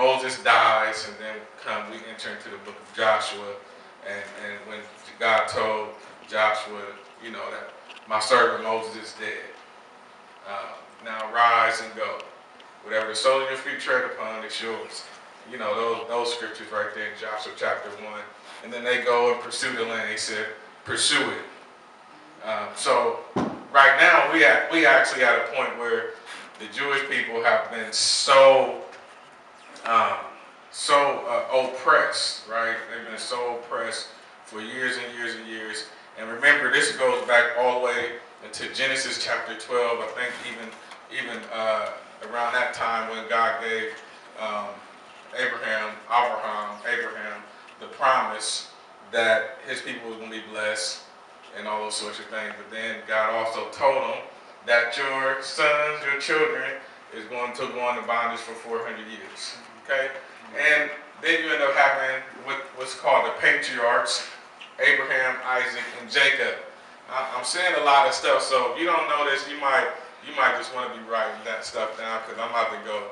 Moses dies, and then we enter into the book of Joshua, and when God told Joshua, that my servant Moses is dead. Now rise and go. Whatever the sole of your feet tread upon is yours. Those scriptures right there in Joshua chapter 1. And then they go and pursue the land. He said, pursue it. So right now we actually at a point where the Jewish people have been so oppressed, right? They've been so oppressed for years and years and years. And remember, this goes back all the way into Genesis chapter 12. I think even around that time when God gave Abraham the promise that his people was going to be blessed and all those sorts of things. But then God also told him that your sons, your children, is going to go into bondage for 400 years. Okay? And then you end up having what's called the patriarchs, Abraham, Isaac, and Jacob. I'm saying a lot of stuff, so if you don't know this, you might just want to be writing that stuff down, because I'm about to go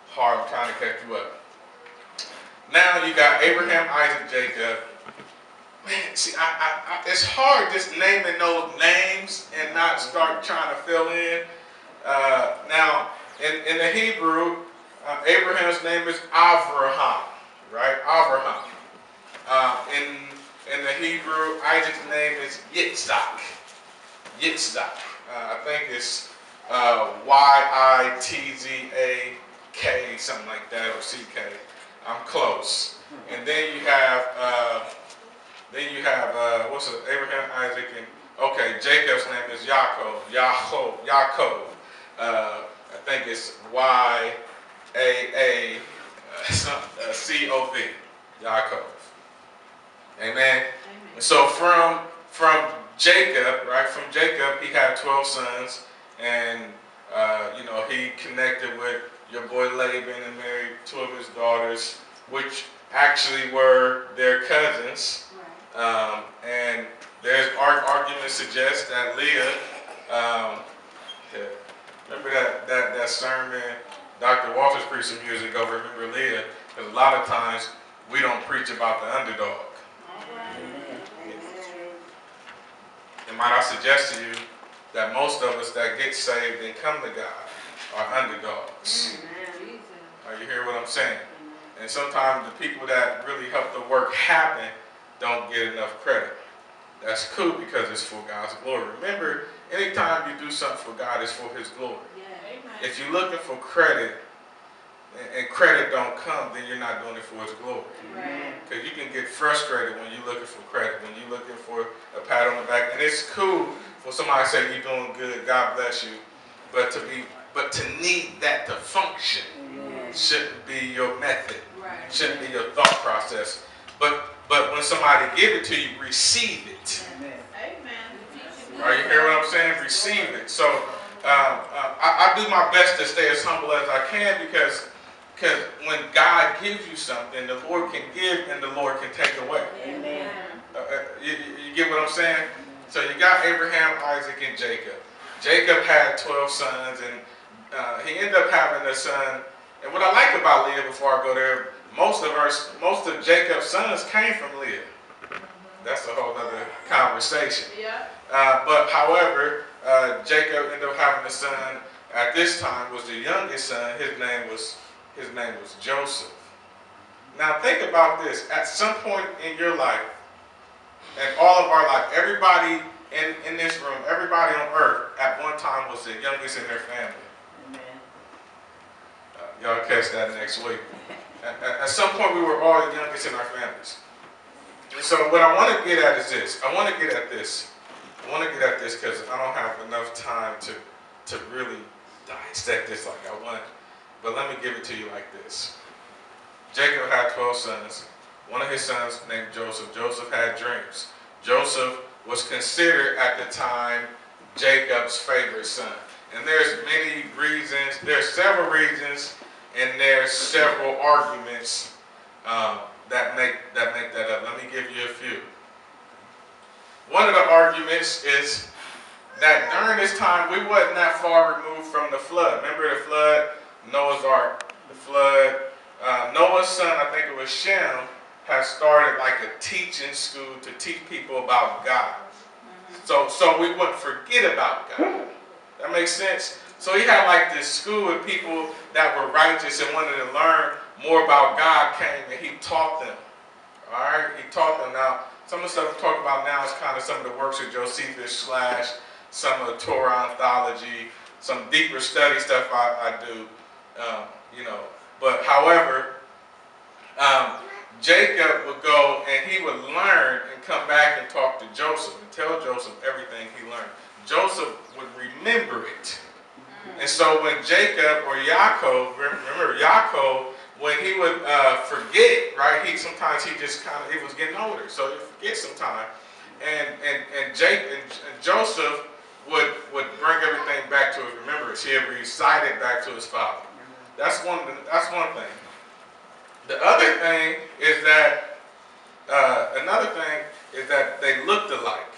hard. I'm trying to catch you up. Now you got Abraham, Isaac, Jacob. Man, see, it's hard just naming those names and not start trying to fill in. Now, in the Hebrew, Abraham's name is Avraham, right? Avraham. In the Hebrew, Isaac's name is Yitzhak. Yitzhak. I think it's Yitzak, something like that, or CK. I'm close. And then you have what's it? Abraham, Isaac, and okay, Jacob's name is Yaakov. I think it's Yaakov. Yaakov. Amen. And so from Jacob, right? From Jacob, he had 12 sons, and he connected with your boy Laban and married 2 of his daughters, which actually were their cousins. Right. And there's arguments suggest that Leah, remember that sermon Dr. Walters preached some years ago, remember Leah? Because a lot of times we don't preach about the underdog. And might I suggest to you that most of us that get saved and come to God are underdogs. Are you hear what I'm saying? And sometimes the people that really help the work happen don't get enough credit. That's cool because it's for God's glory. Remember, anytime you do something for God, it's for His glory. If you're looking for credit and credit don't come, then you're not doing it for His glory. Because you can get frustrated when you're looking for credit, when you're looking for a pat on the back. And it's cool for somebody to say you're doing good, God bless you. But to need that to function shouldn't be your method. Shouldn't be your thought process. But when somebody give it to you, receive it. Are you hearing what I'm saying? Receive it. So I do my best to stay as humble as I can, because when God gives you something, the Lord can give and the Lord can take away. Amen. You get what I'm saying? So you got Abraham, Isaac, and Jacob. Jacob had 12 sons, and he ended up having a son. And what I like about Leah, before I go there, most of Jacob's sons came from Leah. That's a whole other conversation. Yeah. But however, Jacob ended up having a son. At this time, was the youngest son. His name was Joseph. Now think about this. At some point in your life, and all of our life, everybody in this room, everybody on earth, at one time was the youngest in their family. Amen. Y'all catch that next week. At some point, we were all the youngest in our families. And so what I want to get at is this. I want to get at this because I don't have enough time to really dissect this like I want. But let me give it to you like this. Jacob had 12 sons. One of his sons named Joseph. Joseph had dreams. Joseph was considered at the time Jacob's favorite son. And there's many reasons. There's several reasons, and there's several arguments that make that up. Let me give you a few. One of the arguments is that during this time we wasn't that far removed from the flood. Remember the flood? Noah's Ark. The flood. Noah's son, I think it was Shem, has started like a teaching school to teach people about God. So we wouldn't forget about God. That makes sense? So he had like this school with people that were righteous and wanted to learn more about God came and he taught them. Alright? He taught them. Now, some of the stuff I'm talking about now is kind of some of the works of Josephus / some of the Torah anthology, some deeper study stuff I do. But however, Jacob would go and he would learn and come back and talk to Joseph and tell Joseph everything he learned. Joseph would remember it. And so when Jacob or Yaakov, remember Yaakov, when he would forget, right? Sometimes he was getting older, so he forget sometimes. And Joseph would bring everything back to his remembrance. He would recite it back to his father. That's one thing. The other thing is that they looked alike,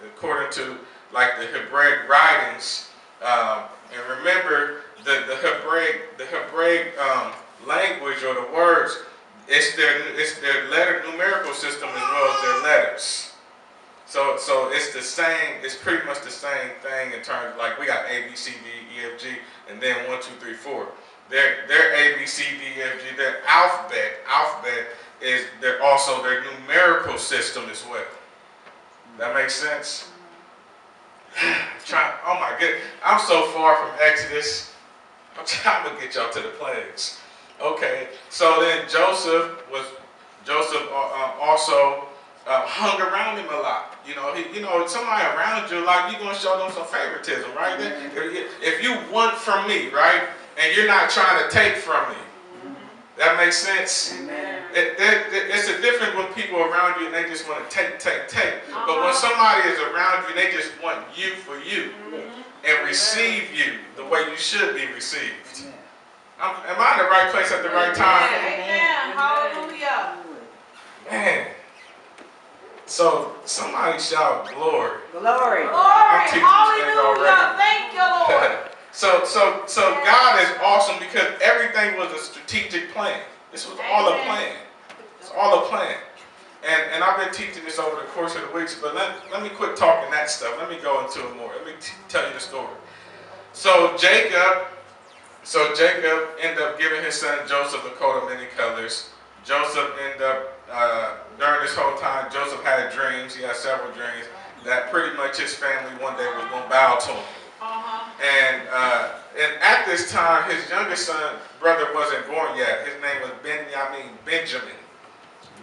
according to like the Hebraic writings. And remember, the Hebraic language or the words, it's their letter numerical system as well as their letters. So it's the same. It's pretty much the same thing in terms of like we got A, B, C, D, E, F, G, and then 1, 2, 3, 4. Their A, B, C, D, E, F, G. Their alphabet is also their numerical system as well. That makes sense? Oh my goodness, I'm so far from Exodus. I'm trying to get y'all to the plagues. Okay, so then Joseph also hung around him a lot. Somebody around you, like, you're gonna show them some favoritism, right? If you want from me, right, and you're not trying to take from me, that makes sense. It's a difference when people are around you and they just want to take. But when somebody is around you, they just want you for you and receive you the way you should be received. Am I in the right place at the right time? Amen. Hallelujah. Man. So somebody shout glory. Glory. Hallelujah. Thank you, Lord. So God is awesome because everything was a strategic plan. This was all a plan. It's all a plan. And I've been teaching this over the course of the weeks, but let me quit talking that stuff. Let me go into it more. Let me tell you the story. So Jacob ended up giving his son Joseph a coat of many colors. Joseph ended up, during this whole time, Joseph had dreams. He had several dreams that pretty much his family one day was going to bow to him. And at this time, his youngest son, brother, wasn't born yet. His name was Benjamin.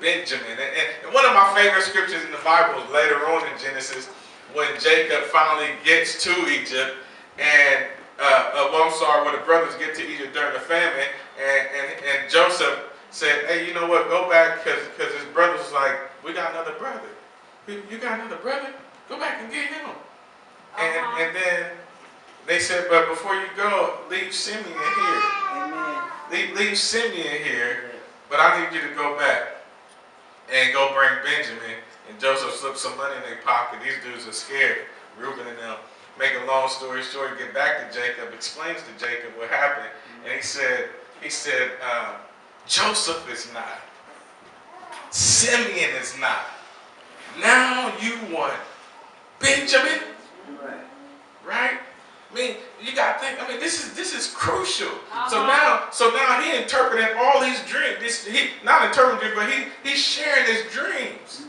And one of my favorite scriptures in the Bible is later on in Genesis, when Jacob finally gets to Egypt, and when the brothers get to Egypt during the famine, and Joseph said, hey, you know what, go back, because his brothers was like, we got another brother. You got another brother? Go back and get him. And then they said, but before you go, leave Simeon here. Amen. Leave Simeon here, but I need you to go back and go bring Benjamin. And Joseph slipped some money in their pocket. These dudes are scared. Reuben and them. Make a long story short, get back to Jacob, explains to Jacob what happened. And he said, Joseph is not. Simeon is not. Now you want Benjamin? Right? I mean, you got to think, this is crucial. So now he interpreting all these dreams. He not interpreting, but he's sharing his dreams.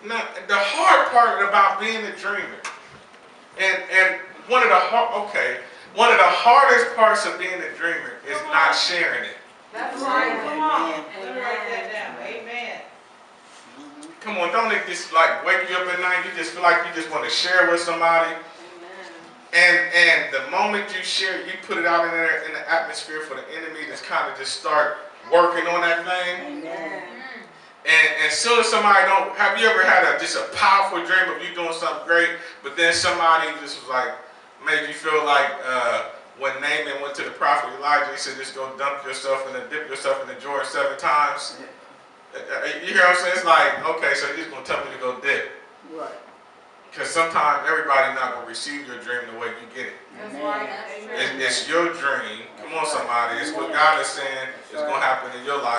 Now, the hard part about being a dreamer, and one of the hardest parts of being a dreamer is not sharing it. That's right. Come on. Let me write that down. Amen. Come on, don't it just like wake you up at night? You just feel like you just want to share with somebody. And the moment you share it, you put it out in there in the atmosphere for the enemy to kind of just start working on that thing. Amen. And as soon as somebody have you ever had just a powerful dream of you doing something great, but then somebody just was like, made you feel like when Naaman went to the prophet Elijah, he said, just go dip yourself in the Jordan 7 times. You hear what I'm saying? It's like, okay, so you're just going to tell me to go dip. Right. Because sometimes everybody's not going to receive your dream the way you get it. That's right. It's your dream. Come on, somebody. It's what God is saying is going to happen in your life.